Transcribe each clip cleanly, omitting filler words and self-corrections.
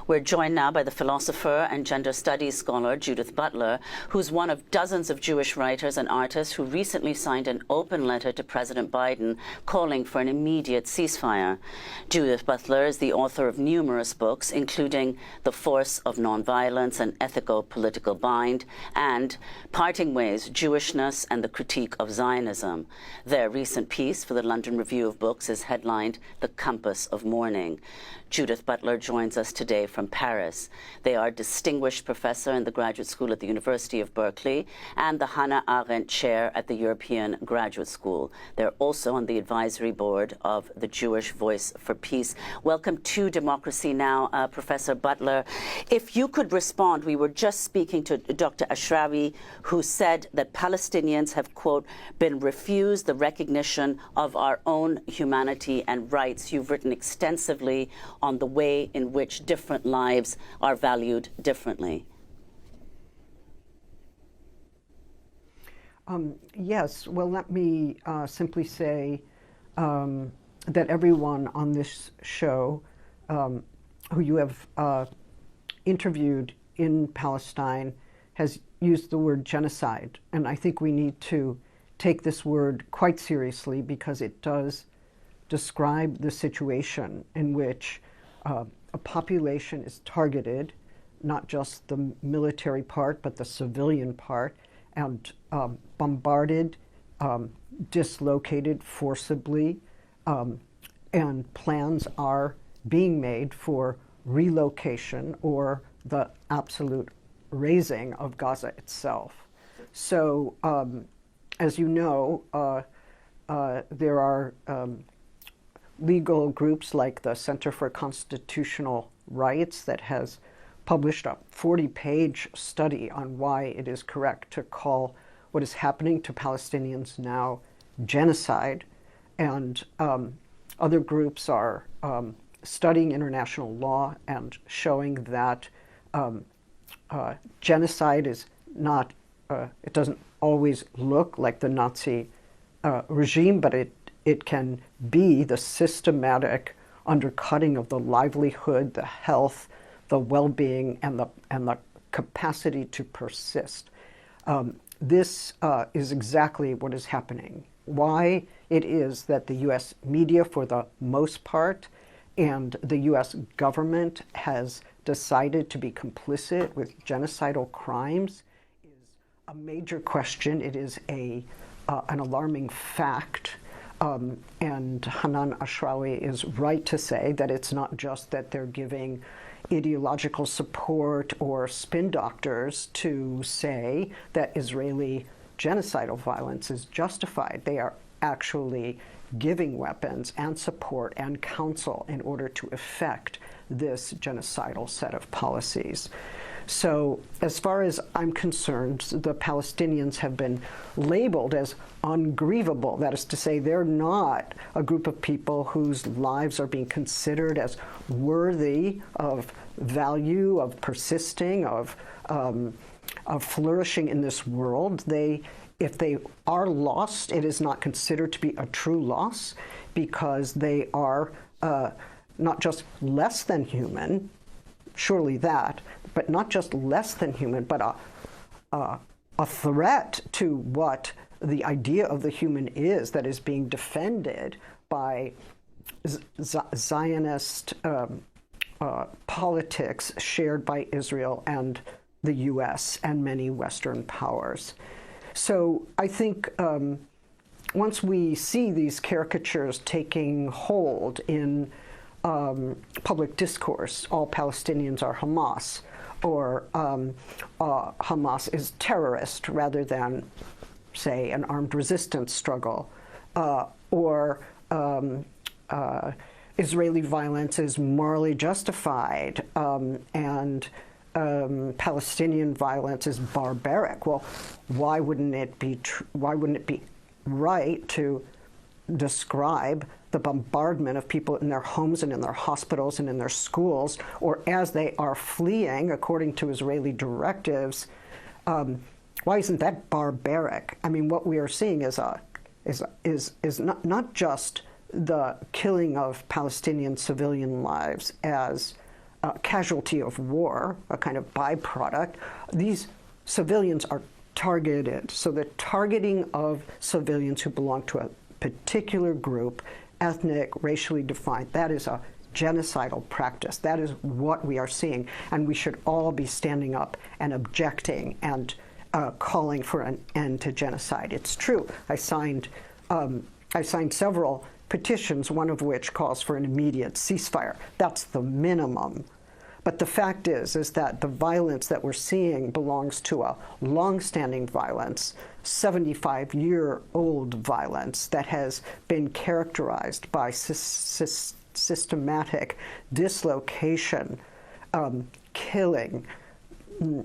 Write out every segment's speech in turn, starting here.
We're joined now by the philosopher and gender studies scholar Judith Butler, who's one of dozens of Jewish writers and artists who recently signed an open letter to President Biden calling for an immediate ceasefire. Judith Butler is the author of numerous books, including The Force of Nonviolence, An Ethico-Political Bind, and Parting Ways, Jewishness and the Critique of Zionism. Their recent piece for the London Review of Books is headlined The Compass of Mourning. Judith Butler joins us today from Paris. They are Distinguished Professor in the Graduate School at the University of Berkeley and the Hannah Arendt Chair at the European Graduate School. They're also on the advisory board of the Jewish Voice for Peace. Welcome to Democracy Now!, Professor Butler. If you could respond, we were just speaking to Dr. Ashrawi, who said that Palestinians have, quote, been refused the recognition of our own humanity and rights. You've written extensively on the way in which different lives are valued differently. Yes, well, let me simply say that everyone on this show who you have interviewed in Palestine has used the word genocide. And I think we need to take this word quite seriously because it does describe the situation in which a population is targeted, not just the military part, but the civilian part, and bombarded, dislocated forcibly, and plans are being made for relocation or the absolute razing of Gaza itself. So, as you know, there are legal groups like the Center for Constitutional Rights that has published a 40-page study on why it is correct to call what is happening to Palestinians now genocide. And other groups are studying international law and showing that genocide is not, it doesn't always look like the Nazi regime, but it can be the systematic undercutting of the livelihood, the health, the well-being, and the capacity to persist. This is exactly what is happening. Why it is that the U.S. media, for the most part, and the U.S. government has decided to be complicit with genocidal crimes is a major question. It is an alarming fact. And Hanan Ashrawi is right to say that it's not just that they're giving ideological support or spin doctors to say that Israeli genocidal violence is justified. They are actually giving weapons and support and counsel in order to effect this genocidal set of policies. So as far as I'm concerned, the Palestinians have been labeled as ungrievable. That is to say, they're not a group of people whose lives are being considered as worthy of value, of persisting, of flourishing in this world. If they are lost, it is not considered to be a true loss because they are not just less than human, surely that, but not just less than human, but a threat to what the idea of the human is that is being defended by Zionist politics shared by Israel and the U.S. and many Western powers. So I think once we see these caricatures taking hold in public discourse, all Palestinians are Hamas, or Hamas is terrorist rather than, say, an armed resistance struggle, or Israeli violence is morally justified, and Palestinian violence is barbaric. Well, why wouldn't it be right to describe the bombardment of people in their homes and in their hospitals and in their schools, or as they are fleeing, according to Israeli directives? Why isn't that barbaric? I mean, what we are seeing is not just the killing of Palestinian civilian lives as casualty of war, a kind of byproduct. These civilians are targeted. So the targeting of civilians who belong to a particular group, ethnic, racially defined, that is a genocidal practice. That is what we are seeing. And we should all be standing up and objecting and calling for an end to genocide. It's true. I signed several petitions, one of which calls for an immediate ceasefire. That's the minimum. But the fact is that the violence that we're seeing belongs to a long-standing violence, 75-year-old violence that has been characterized by systematic dislocation, killing,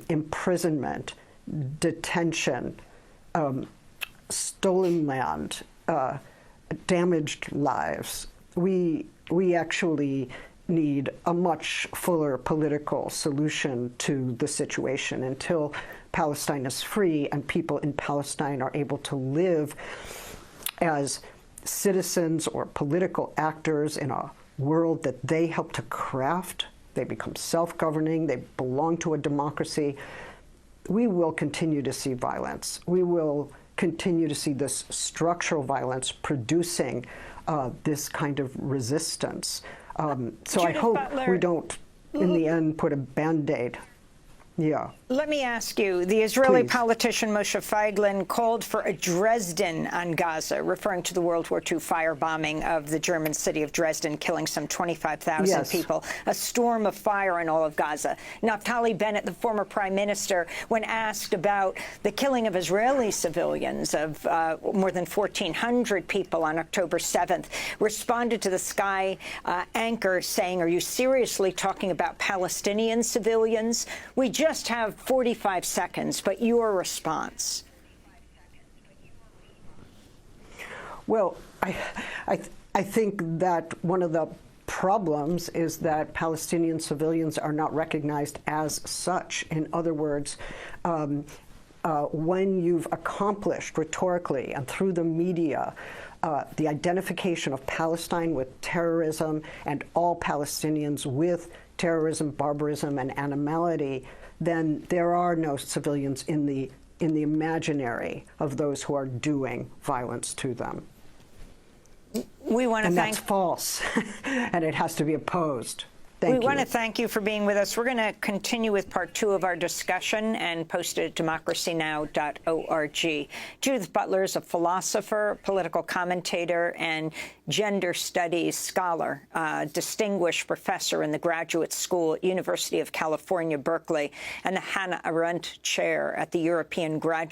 imprisonment, detention, stolen land, damaged lives. We actually need a much fuller political solution to the situation. Until Palestine is free and people in Palestine are able to live as citizens or political actors in a world that they help to craft, they become self-governing, they belong to a democracy, we will continue to see violence. We will continue to see this structural violence producing this kind of resistance. So I hope we don't, in the end, put a Band-Aid. Yeah. Let me ask you, the Israeli Please. politician Moshe Feiglin called for a Dresden on Gaza, referring to the World War II firebombing of the German city of Dresden, killing some 25,000 Yes. people, a storm of fire in all of Gaza. Naftali Bennett, the former prime minister, when asked about the killing of Israeli civilians of more than 1,400 people on October 7th, responded to the Sky anchor saying, "Are you seriously talking about Palestinian civilians? We just have 45 seconds, but your response." Well, I think that one of the problems is that Palestinian civilians are not recognized as such. In other words, when you've accomplished rhetorically and through the media the identification of Palestine with terrorism and all Palestinians with terrorism, barbarism, and animality, then there are no civilians in the imaginary of those who are doing violence to them. We want to And thank. that's false, and it has to be opposed. Thank you. We want to thank you for being with us. We're going to continue with part 2 of our discussion and post it at democracynow.org. Judith Butler is a philosopher, political commentator, and gender studies scholar, distinguished professor in the Graduate School at University of California, Berkeley, and the Hannah Arendt Chair at the European Graduate